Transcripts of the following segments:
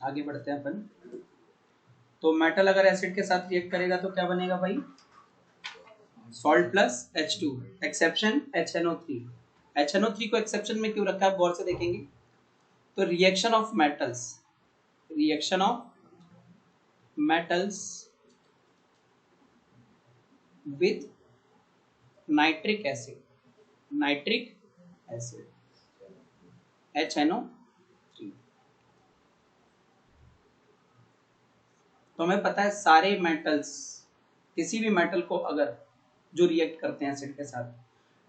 आगे बढ़ते हैं अपन। तो मेटल अगर एसिड के साथ रिएक्ट करेगा तो क्या बनेगा भाई, salt plus H2, exception HNO3। HNO3 को एक्सेप्शन में क्यों रखा है आप गौर से देखेंगे तो reaction of metals with nitric acid HNO3। तो हमें पता है सारे मेटल्स, किसी भी मेटल को अगर जो रिएक्ट करते हैं एसिड के साथ,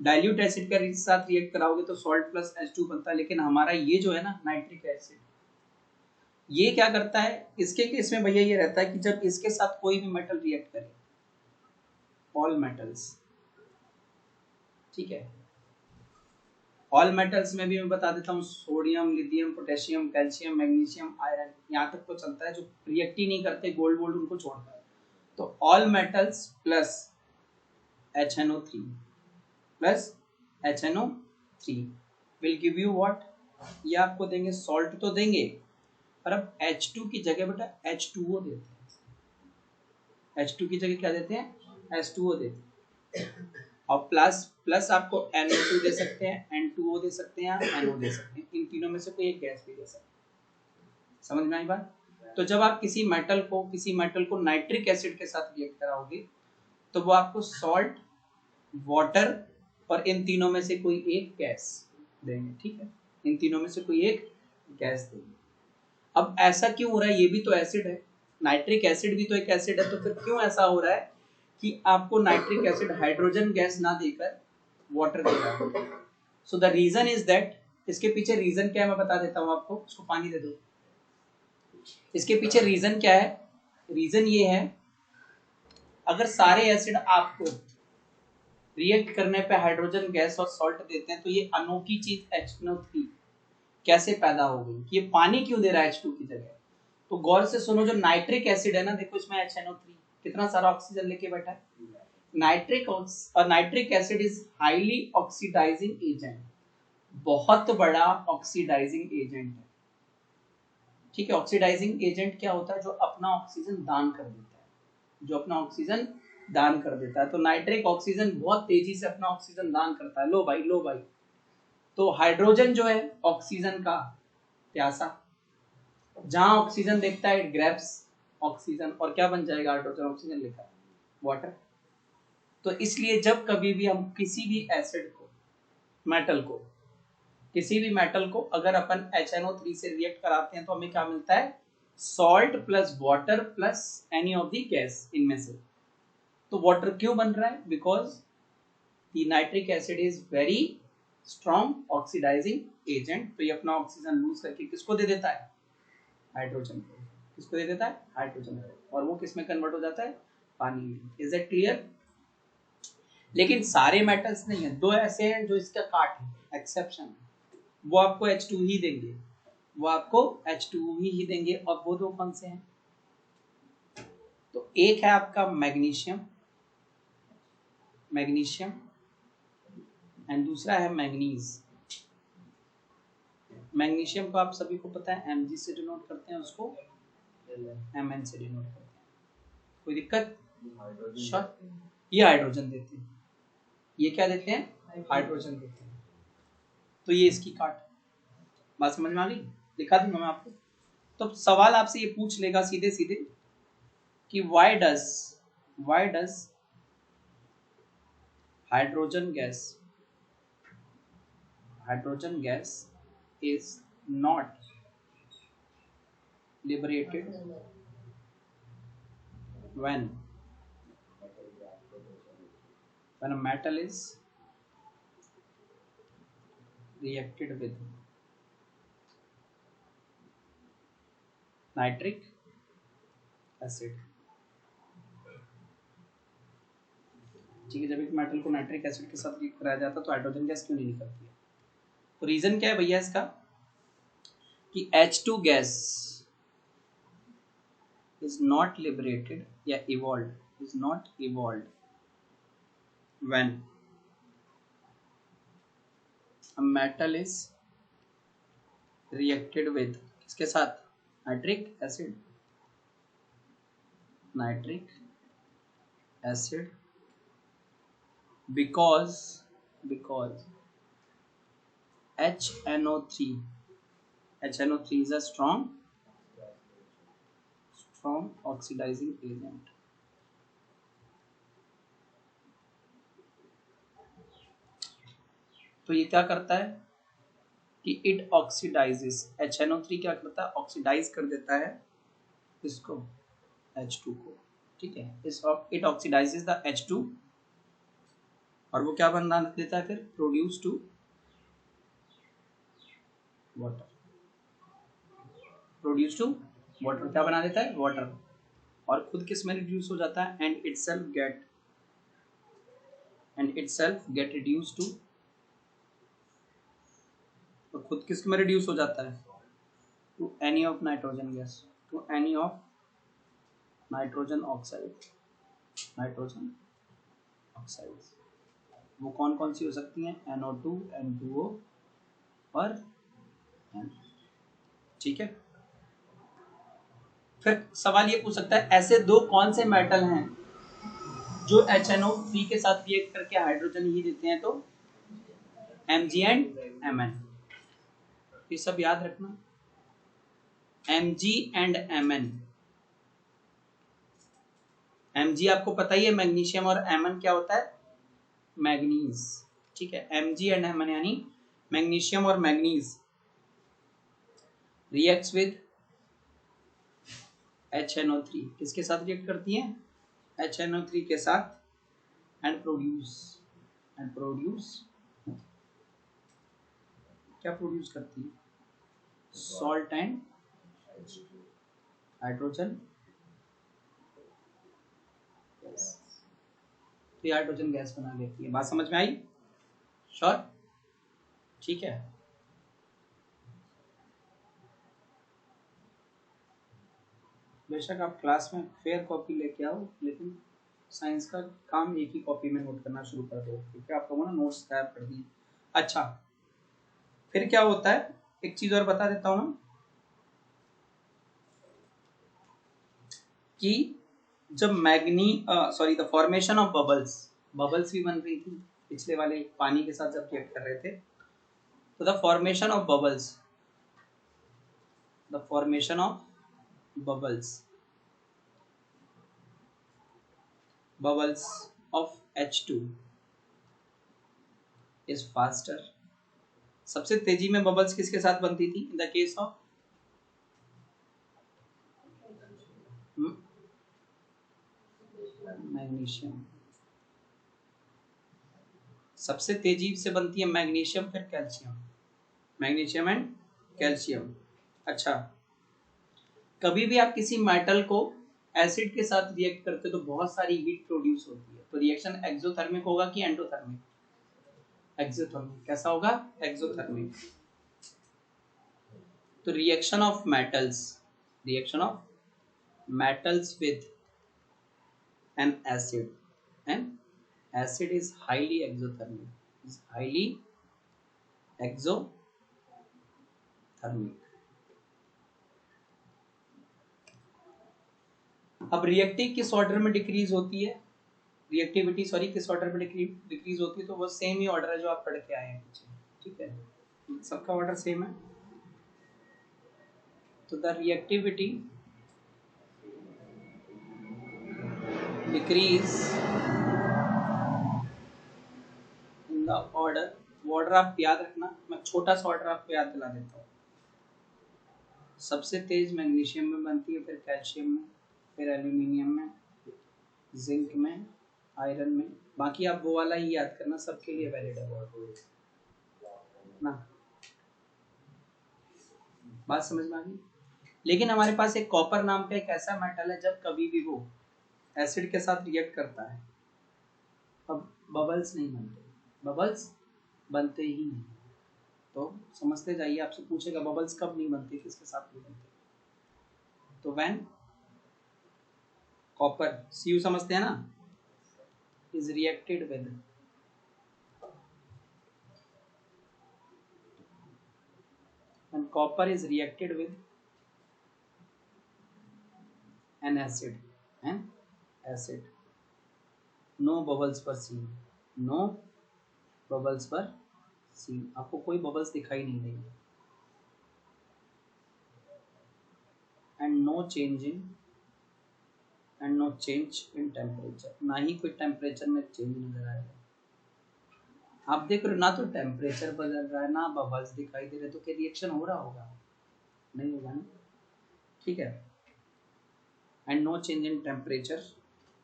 डाइल्यूट एसिड के साथ रिएक्ट कराओगे तो सॉल्ट प्लस H2 बनता है। लेकिन हमारा ये जो है ना नाइट्रिक एसिड, ये क्या करता है, इसके केस में भैया ये रहता है कि जब इसके साथ कोई भी मेटल रिएक्ट करे, ऑल मेटल्स, ठीक है, ऑल मेटल्स में भी मैं बता देता हूँ, sodium, lithium, potassium, calcium, magnesium, iron, यहाँ तक तो चलता है। जो रिएक्ट ही नहीं करते, गोल्ड वोल्ड, उनको छोड़ता है। तो all metals plus HNO3 will give you what, ये आपको देंगे सॉल्ट तो देंगे, पर अब H2 की जगह बेटा H2O देते हैं। H2 की जगह क्या देते हैं, H2O देते हैं। और प्लस आपको NO2 दे सकते हैं, N2O दे सकते हैं, NO दे सकते हैं। इन तीनों में से कोई एक गैस भी दे सकते हैं। समझ में आई बात। तो जब आप किसी मेटल को नाइट्रिक एसिड के साथ रिएक्ट कराओगे तो वो आपको सॉल्ट, वाटर और इन तीनों में से कोई एक गैस देंगे, ठीक है, इन तीनों में से कोई एक गैस देंगे। अब ऐसा क्यों हो रहा है, ये भी तो एसिड है, नाइट्रिक एसिड भी तो एक एसिड है, तो फिर क्यों ऐसा हो रहा है कि आपको नाइट्रिक एसिड हाइड्रोजन गैस ना देकर वाटर दे रहा है। So the reason is that, इसके पीछे रीजन क्या है मैं बता देता हूँ आपको, उसको पानी दे दो। इसके पीछे रीजन क्या है, रीजन ये है, अगर सारे एसिड आपको रिएक्ट करने पे हाइड्रोजन गैस और सॉल्ट देते हैं तो ये अनोखी चीज HNO3 कैसे पैदा हो गई, ये पानी क्यों दे रहा है H2 की जगह। तो गौर से सुनो, जो नाइट्रिक एसिड है ना, देखो इसमें HNO3 कितना सारा ऑक्सीजन लेके बैठा है। Nitric acid is highly oxidising agent, बहुत बड़ा ऑक्सीडाइजिंग एजेंट है, ठीक है। ऑक्सीडाइजिंग एजेंट क्या होता है, जो अपना ऑक्सीजन दान कर देता है, तो नाइट्रिक ऑक्सीजन बहुत तेजी से अपना ऑक्सीजन दान करता है। लो भाई, तो हाइड्रोजन जो है ऑक्सीजन का प्यासा, जहां ऑक्सीजन देखता है इट ग्रैब्स ऑक्सीजन, और क्या बन जाएगा, हाइड्रोजन ऑक्सीजन लिखा है, वाटर। तो इसलिए जब कभी भी हम किसी भी एसिड को, किसी भी मेटल को अगर अपन HNO3 से रिएक्ट कराते हैं तो हमें क्या मिलता है, salt plus water plus any of the gas इनमें से। तो वाटर क्यों बन रहा है, because the nitric acid is very strong oxidising agent. तो ये अपना ऑक्सीजन लूज करके किसको दे देता है, हाइड्रोजन को। किसको दे देता है, हाइड्रोजन को, और वो किस में कन्वर्ट हो जाता है, पानी में। Is it clear. लेकिन सारे मेटल्स नहीं है, दो ऐसे हैं जो इसका काट है, एक्सेप्शन, वो आपको H2 ही देंगे, और वो दो कौन से हैं, तो एक है आपका मैग्नीशियम एंड दूसरा है मैंगनीज। मैग्नीशियम को आप सभी को पता है Mg से डिनोट करते हैं, उसको Mn से डिनोट करते हैं। कोई दिक्कत, ये हाइड्रोजन देते हैं, ये क्या देते हैं, हाइड्रोजन देते हैं। तो ये इसकी काट, बात समझ में आ गई, लिखा दूंगा मैं आपको। तो सवाल आपसे ये पूछ लेगा सीधे सीधे कि why does hydrogen gas is not liberated when a metal is reacted with nitric acid। ठीक है, जब एक मेटल को नाइट्रिक एसिड के साथ रिएक्ट कराया जाता है तो हाइड्रोजन गैस क्यों नहीं निकलती है, तो रीजन क्या है भैया इसका, कि H2 gas is not liberated या evolved when a metal is reacted with, किसके साथ, nitric acid, nitric acid, because HNO3 is a strong oxidizing agent. तो ये क्या करता है कि इट ऑक्सीडाइजेस, HNO3 क्या करता है, ऑक्सीडाइज कर देता है इसको H2 को, ठीक है, इट ऑक्सीडाइजेस द H2 और वो क्या बना देता है फिर, प्रोड्यूस टू वाटर, क्या बना देता है, वाटर, और खुद किस में रिड्यूस हो जाता है, and itself get reduce to, तो खुद किस में रिड्यूस हो जाता है, to any of nitrogen gas, to any of nitrogen oxide, वो कौन कौन सी हो सकती हैं, NO2, N2O और N, ठीक है। फिर सवाल ये पूछ सकता है ऐसे दो कौन से मेटल हैं जो HNO3 के साथ रिएक्ट करके हाइड्रोजन ही देते हैं, तो Mg एंड Mn, ये सब याद रखना, Mg एंड Mn। Mg आपको पता ही है मैग्नीशियम, और Mn क्या होता है, मैग्नीज, ठीक है। Mg एंड Mn यानी मैग्नीशियम और मैग्नीज रिएक्ट्स विद HNO3, किसके साथ रिएक्ट करती हैं, HNO3 के साथ, एंड प्रोड्यूस क्या प्रोड्यूस करती है, सॉल्ट एंड हाइड्रोजन, तो हाइड्रोजन गैस बना लेती है। बात समझ में आई, श्योर, ठीक है। बेशक आप क्लास में फेयर कॉपी लेके आओ, लेकिन साइंस का काम एक ही कॉपी में नोट करना शुरू कर दो, क्योंकि आप लोगों ने नोट्स तैयार कर दिए। अच्छा, फिर क्या होता है, एक चीज और बता देता हूं ना, कि जब द फॉर्मेशन ऑफ बबल्स भी बन रही थी पिछले वाले पानी के साथ जब रिएक्ट कर रहे थे, तो the formation of bubbles of H2 is faster। सबसे तेजी में बबल्स किसके साथ बनती थी, in the case of magnesium, सबसे तेजी से बनती है मैग्नीशियम, फिर कैल्शियम, मैग्नीशियम एंड कैल्शियम। अच्छा, कभी भी आप किसी मेटल को एसिड के साथ रिएक्ट करते हो तो बहुत सारी हीट प्रोड्यूस होती है, तो रिएक्शन एक्सोथर्मिक होगा कि एंडोथर्मिक, एक्सोथर्मिक, कैसा होगा, एक्सोथर्मिक। तो reaction of metals with N acid is highly exothermic. अब रिएक्टिव किस ऑर्डर में डिक्रीज होती है, रिएक्टिविटी किस ऑर्डर में डिक्रीज होती है, तो वो सेम ही ऑर्डर है जो आप पढ़ के आए हैं पीछे, ठीक है, सबका ऑर्डर सेम है। तो the reactivity decrease in the order, वो ऑर्डर आप याद रखना, मैं छोटा सा ऑर्डर आपको याद दिला देता हूँ। सबसे तेज मैग्नीशियम में बनती है, फिर कैल्शियम में, फिर एल्यूमिनियम में, जिंक में, आयरन में। बाकी आप वो वाला ही याद करना, सबके लिए वैलिड है ना, बात समझ में आ गई। लेकिन हमारे पास एक कॉपर नाम का एक ऐसा मेटल है, जब कभी भी वो एसिड के साथ रिएक्ट करता है अब बबल्स नहीं बनते, बबल्स बनते ही नहीं। तो समझते जाइए, आपसे पूछेगा बबल्स कब नहीं बनते, किसके साथ नहीं बनते, तो व्हेन कॉपर, Cu समझते हैं ना, is reacted with when copper is reacted with an acid, no bubbles were seen, no bubbles were seen, आपको कोई बबल्स दिखाई नहीं देंगे, and no change in temperature, ना ही कोई टेम्परेचर में चेंज नजर आएगा। आप देख रहे हो ना, तो टेम्परेचर बदल रहा है ना बबल्स दिखाई दे रहे, तो क्या रिएक्शन हो रहा होगा? नहीं होगा ना, ठीक है। And no change in temperature,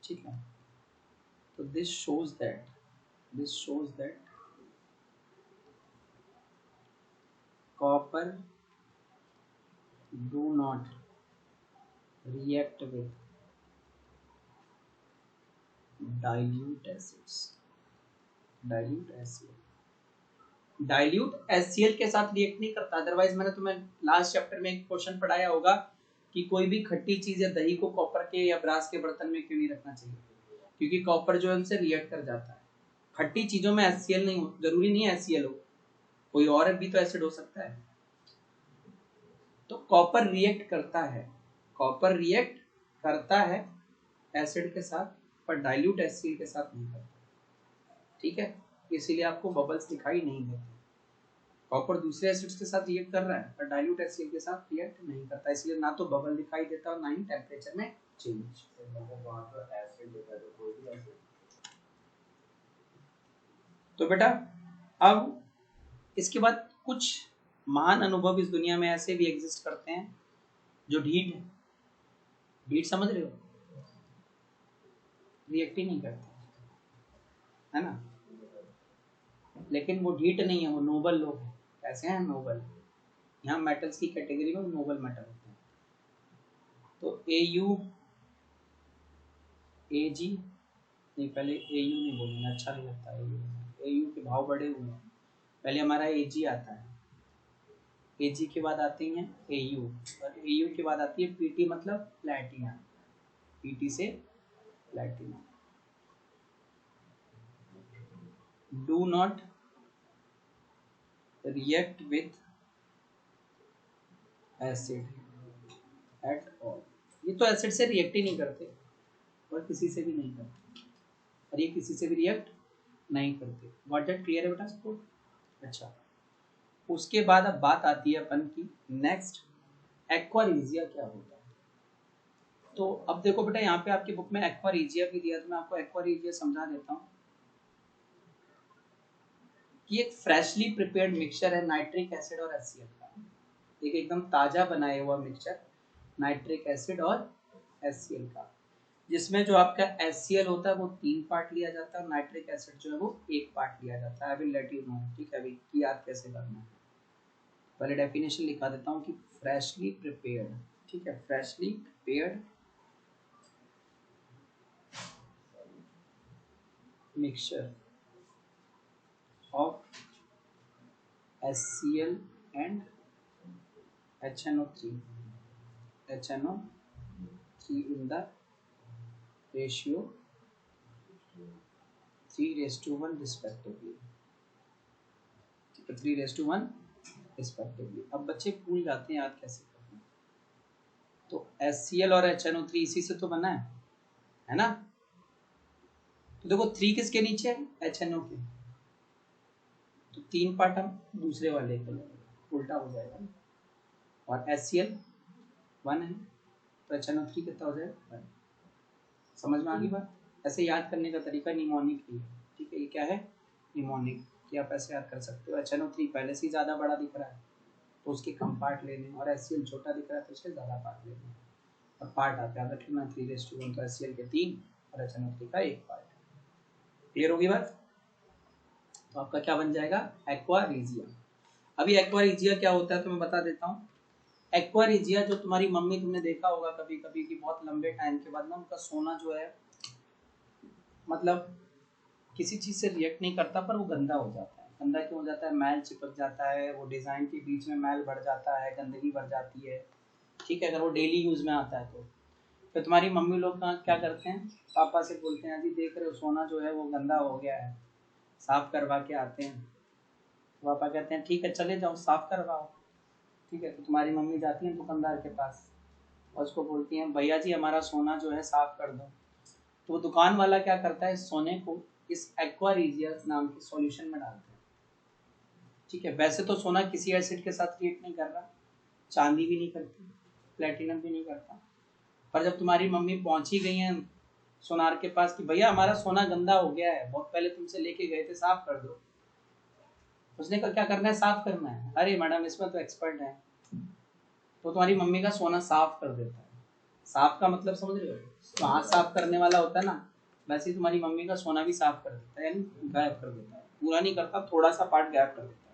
ठीक है। तो this shows that copper do not react with dilute acids, dilute HCl के साथ रिएक्ट नहीं करता। अदरवाइज मैंने तुम्हें लास्ट चैप्टर में एक क्वेश्चन पढ़ाया होगा कि कोई भी खट्टी चीज या दही को कॉपर के या ब्रास के बर्तन में क्यों नहीं रखना चाहिए, क्योंकि कॉपर जो है उनसे रिएक्ट कर जाता है। खट्टी चीजों में HCl नहीं हो, जरूरी नहीं है HCl हो, कोई और भी तो एसिड हो सकता है। तो कॉपर रिएक्ट करता है एसिड के साथ, पर डाइल्यूट HCl के साथ नहीं करता, ठीक है। इसीलिए आपको बबल्स दिखाई नहीं देते। कॉपर दूसरे एसिड्स के साथ रिएक्ट कर रहा है, पर डाइल्यूट HCl के साथ रिएक्ट नहीं करता, इसलिए ना तो बबल दिखाई देता और ना ही टेम्परेचर में चेंज। तो बेटा अब इसके बाद कुछ महान अनुभव इस दुनिया में ऐसे भी एग्जिस्ट करते हैं जो ढीठ है, ढीठ समझ रहे हो, रिएक्ट ही नहीं करते, है ना। लेकिन वो ढीठ नहीं है, वो नोबल लोग हैं। कैसे हैं? नोबल। यहाँ मेटल्स की कैटेगरी में नोबल मेटल होते हैं। तो AU AG नहीं, पहले AU नहीं बोलेंगे, अच्छा नहीं लगता AU के भाव बढ़े हुए हैं। पहले हमारा AG आता है, AG के बाद आती हैं AU, और AU के बाद आती है PT, मतलब प्लैटिनम, PT से platinum. Do not react with acid at all, ये तो एसिड से रिएक्ट ही नहीं करते और किसी से भी नहीं करते, और ये किसी से भी रिएक्ट नहीं करते। व्हाट दैट क्लियर है बेटा सबको? अच्छा, उसके बाद अब बात आती है अपन की नेक्स्ट, एक्वारेजिया क्या होता है। तो अब देखो बेटा, यहाँ पे आपकी बुक में एक्वारेजिया भी दिया, तो मैं आपको एक्वारेजिया समझा देता हूँ कि एक फ्रेशली प्रिपेयर्ड मिक्सचर है नाइट्रिक एसिड और HCl का, एक एकदम ताजा बनाया हुआ मिक्सचर नाइट्रिक एसिड और HCl का, जिसमें जो आपका HCl होता है वो 3 पार्ट लिया जाता है और नाइट्रिक एसिड जो है वो 1 पार्ट लिया जाता है। I will let you know, ठीक है, अभी याद कैसे करना है। पहले डेफिनेशन लिखा देता हूँ कि फ्रेशली प्रिपेयर्ड, ठीक है, freshly prepared mixture of HCl and HNO3 in the ratio 3:1 respectively, 3:1 respectively। अब बच्चे भूल जाते हैं याद कैसे करना, तो HCl और HNO3 इसी से तो बना है ना। तो देखो 3 किसके नीचे है? HNO के, तो 3 पार्ट हम दूसरे वाले को लेंगे, उल्टा हो जाएगा, और HCl 1 है, तो HNO3 कितना हो जाएगा 1। समझ में आ गई बात? ऐसे याद करने का तरीका निमोनिक ही है, ठीक है। ये क्या है? निमोनिक, कि आप ऐसे याद कर सकते हो। HNO3 पहले से ही ज़्यादा बड़ा दिख रहा है तो उसके कम पार्ट लेने, और HCl छोटा दिख रहा है तो उसके ज़्यादा पार्ट लेने, और पार्ट आप याद रख लेना 3:1, तो HCl के 3 और HNO3 का 1 पार्ट। क्लियर होगी बात? तो आपका क्या बन जाएगा? एक्वारेजिया। अभी एक्वारेजिया क्या होता है तो मैं बता देता हूँ। एक्वारेजिया जो तुम्हारी मम्मी, तुमने देखा होगा कभी कभी कि बहुत लंबे टाइम के बाद ना उनका सोना जो है, मतलब किसी चीज से रिएक्ट नहीं करता पर वो गंदा हो जाता है। गंदा क्यों हो जाता है? मैल चिपक जाता है, वो डिजाइन के बीच में मैल बढ़ जाता है, गंदगी बढ़ जाती है, ठीक है, अगर वो डेली यूज में आता है तो। फिर तुम्हारी मम्मी लोग क्या करते हैं, पापा से बोलते हैं, अजी देख रहे हो सोना जो है वो गंदा हो गया है, साफ करवा के आते हैं। तो पापा कहते हैं ठीक है चले जाओ साफ करवाओ, ठीक है। तो तुम्हारी मम्मी जाती है दुकानदार के पास, और उसको बोलती हैं भैया जी हमारा सोना जो है साफ कर दो। तो वो दुकान वाला क्या करता है, सोने को इस एक्वा रिजिया नाम के सॉल्यूशन में डालता है। ठीक है, वैसे तो सोना किसी एसिड के साथ रिएक्ट नहीं कर रहा, चांदी भी नहीं करती, प्लेटिनम भी नहीं करता, पर जब तुम्हारी मम्मी पहुंची गई हैं सोनार के पास कि भैया हमारा सोना गंदा हो गया है, बहुत पहले तुमसे लेके गए थे, साफ कर दो। उसने कहा क्या करना है, साफ करना है। अरे मैडम इसमें तो एक्सपर्ट है। तो तुम्हारी मम्मी का सोना साफ कर देता है। साफ का मतलब समझ रहे हो, तो हाथ साफ करने वाला होता है ना, वैसे ही तुम्हारी मम्मी का सोना भी साफ कर देता है, यानी गायब कर देता है। पूरा नहीं करता, थोड़ा सा पार्ट गायब कर देता है।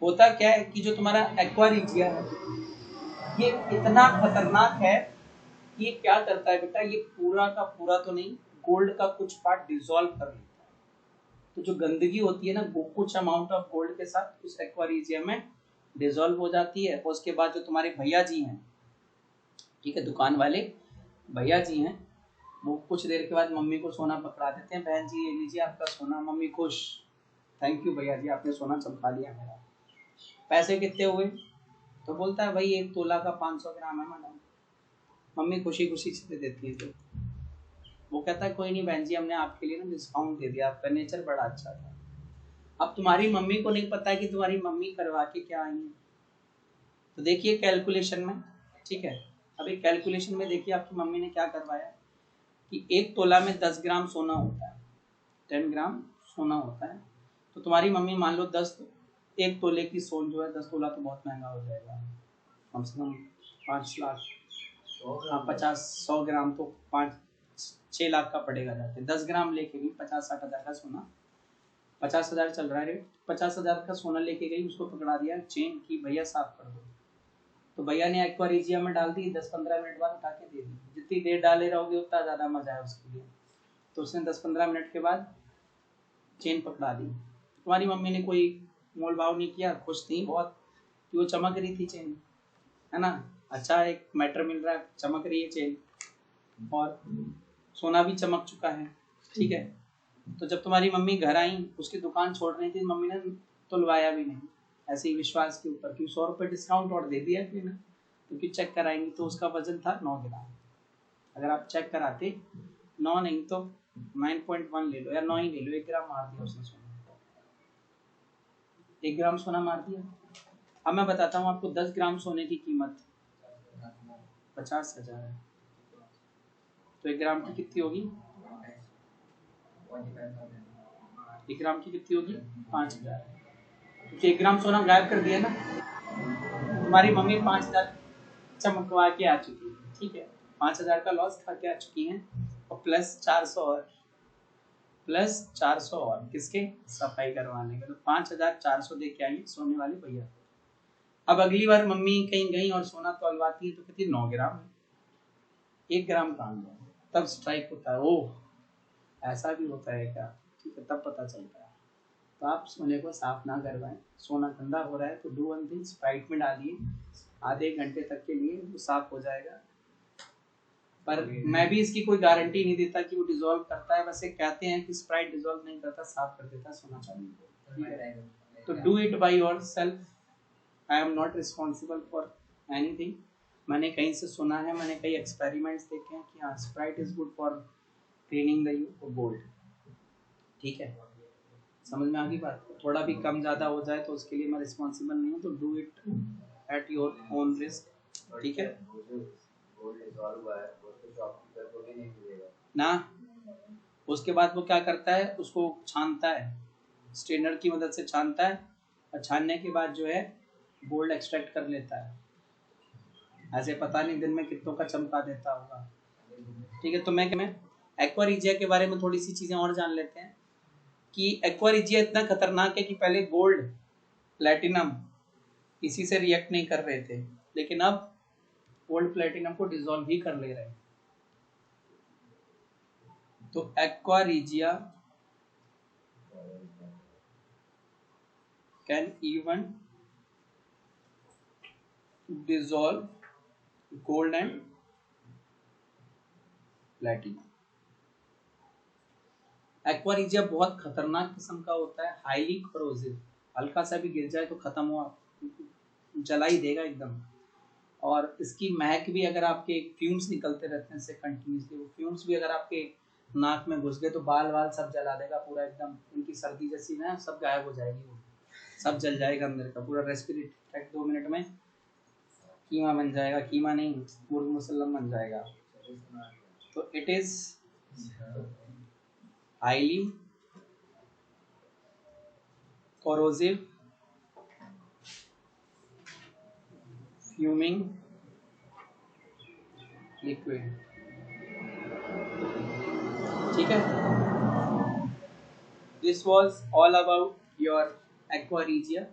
होता क्या है कि जो तुम्हारा एक्वा रिजिया है ये इतना खतरनाक है, ये क्या करता है बेटा, ये पूरा का पूरा तो नहीं, गोल्ड का कुछ पार्ट डिसॉल्व कर लेता है। तो जो गंदगी होती है ना, वो कुछ अमाउंट ऑफ गोल्ड के साथ उस एक्वा रिजिया में डिसॉल्व हो जाती है। और उसके बाद जो तुम्हारे भैया जी हैं, ठीक है, दुकान वाले भैया जी हैं, वो कुछ देर के बाद मम्मी को सोना पकड़ा देते हैं, बहन जी ये लीजिए आपका सोना। मम्मी खुश, थैंक यू भैया जी आपने सोना चमका लिया मेरा। पैसे कितने हुए, तो बोलता है भाई 1 तोला का 500 ग्राम है मैडम। मम्मी खुशी खुशी से दे देती है। तो वो कहता है कोई नहीं बहन जी, हमने आपके लिए ना डिस्काउंट दे दिया, आपका नेचर बड़ा अच्छा था। अब तुम्हारी मम्मी को नहीं पता है कि तुम्हारी मम्मी करवा के क्या आई है। तो देखिए कैलकुलेशन में, ठीक है, अभी कैलकुलेशन में देखिए आपकी मम्मी ने क्या करवाया कि 1 तोला में 10 ग्राम सोना होता है, 10 ग्राम सोना होता है। तो तुम्हारी मम्मी मान लो 1 तोले की सोन जो है, 10 तोला तो बहुत महंगा हो जाएगा, कम से कम 5 लाख, हाँ 100 ग्राम तो 5-6 लाख का पड़ेगा जाके। 10 ग्राम लेके गई, 50-60 हज़ार का सोना, 50,000 चल रहा है रेट, 50,000 का सोना लेके गई, उसको पकड़ा दिया चेन की भैया साफ कर दो। तो भैया ने एक्वा रिजिया में डाल दी, 10-15 मिनट बाद उठा के दे दी। जितनी देर डाले रहोगे उतना ज़्यादा मजा है उसके लिए। तो उसने 10-15 मिनट के बाद चेन पकड़ा दी। तुम्हारी मम्मी ने कोई मोल भाव नहीं किया, खुश थी बहुत कि वो चमक रही थी चेन, है ना, अच्छा एक मैटर मिल रहा है, चमक रही है चेन और सोना भी चमक चुका है। ठीक है, तो जब तुम्हारी मम्मी घर आई, उसकी दुकान छोड़ रही थी, मम्मी ने तुलवाया भी नहीं, ऐसे ही विश्वास के ऊपर, क्यों 100 रुपये डिस्काउंट और दे दिया कि ना, क्योंकि चेक कराएंगे तो उसका वजन था 9 ग्राम। अगर आप चेक कराते 9 नहीं तो 9.1 ले लो या 9 ही ले लो, 1 ग्राम मार दिया उसने सोना, 1 ग्राम सोना मार दिया। अब मैं बताता हूँ आपको 10 ग्राम सोने की कीमत 50,000 है, तो 1 ग्राम की कितनी होगी, 1 ग्राम की कितनी होगी 5,000। तो 1 ग्राम सोना गायब कर दिया ना, तुम्हारी मम्मी 5,000 चमकवा के आ चुकी है। ठीक है, 5,000 का लॉस खा के आ चुकी हैं, और प्लस 400 और किसके, सफाई करवाने के। तो 5,400 दे के आई सोने वाले भैया। अब अगली बार मम्मी कहीं गई और सोना तौलवाती है तो कहती 9 ग्राम है, 1 ग्राम कहाँ गया। तब स्ट्राइक होता है, ओह ऐसा भी होता है क्या, ठीक है, तब पता चलता है। तो आप सोने को साफ ना करवाएं, सोना गंदा हो रहा है तो डू वन थिंग, स्प्राइट में डालिए, आधे घंटे तक के लिए वो साफ हो जाएगा। पर मैं भी इसकी कोई गारंटी नहीं देता कि वो डिसॉल्व करता है, वैसे कहते हैं कि स्प्राइट डिसॉल्व नहीं करता, साफ कर देता सोना चांदी को। तो do it by yourself, I am not responsible for anything. मैंने कहीं से सुना है, मैंने कई एक्सपेरिमेंट्स देखे हैं कि हाँ Sprite is good for cleaning the gold. ठीक है, समझ में आ गई बात। थोड़ा भी कम ज़्यादा हो जाए तो उसके लिए मैं रिस्पॉन्सिबल नहीं हूँ, तो do it at your own risk. ठीक है ना। उसके बाद वो क्या करता है, उसको छानता है, स्ट्रेनर की मदद से छानता है, और छानने के बाद जो है गोल्ड एक्सट्रैक्ट कर लेता है। ऐसे पता नहीं दिन में कितनों का चमका देता होगा। ठीक है, तो मैं एक्वा रिजिया के बारे में थोड़ी सी चीज़ें और जान लेते हैं कि एक्वा रिजिया इतना खतरनाक है कि पहले गोल्ड प्लैटिनम किसी से रिएक्ट नहीं कर रहे थे, लेकिन अब गोल्ड प्लैटिनम को डिसॉल्व ही कर ले रहे हैं। तो aqua regia can even dissolve gold and platinum. Aqua regia बहुत खतरनाक किस्म का होता है, हाईली कोरोसिव, हल्का सा भी गिर जाए तो खत्म हुआ, जला ही देगा एकदम। और इसकी महक भी, अगर आपके फ्यूम्स निकलते रहते हैं इससे कंटिन्यूसली, वो फ्यूम्स भी अगर आपके नाक में घुस गए तो बाल वाल सब जला देगा पूरा, एकदम उनकी सर्दी जैसी ना सब गायब हो जाएगी, वो सब जल जाएगा अंदर का पूरा, रेस्पिरेट ट्रैक्ट 2 मिनट में कीमा बन जाएगा, कीमा नहीं मुर्ग मुसल्लम बन जाएगा। तो it is highly corrosive fuming liquid। ठीक है, this was all about your aqua regia।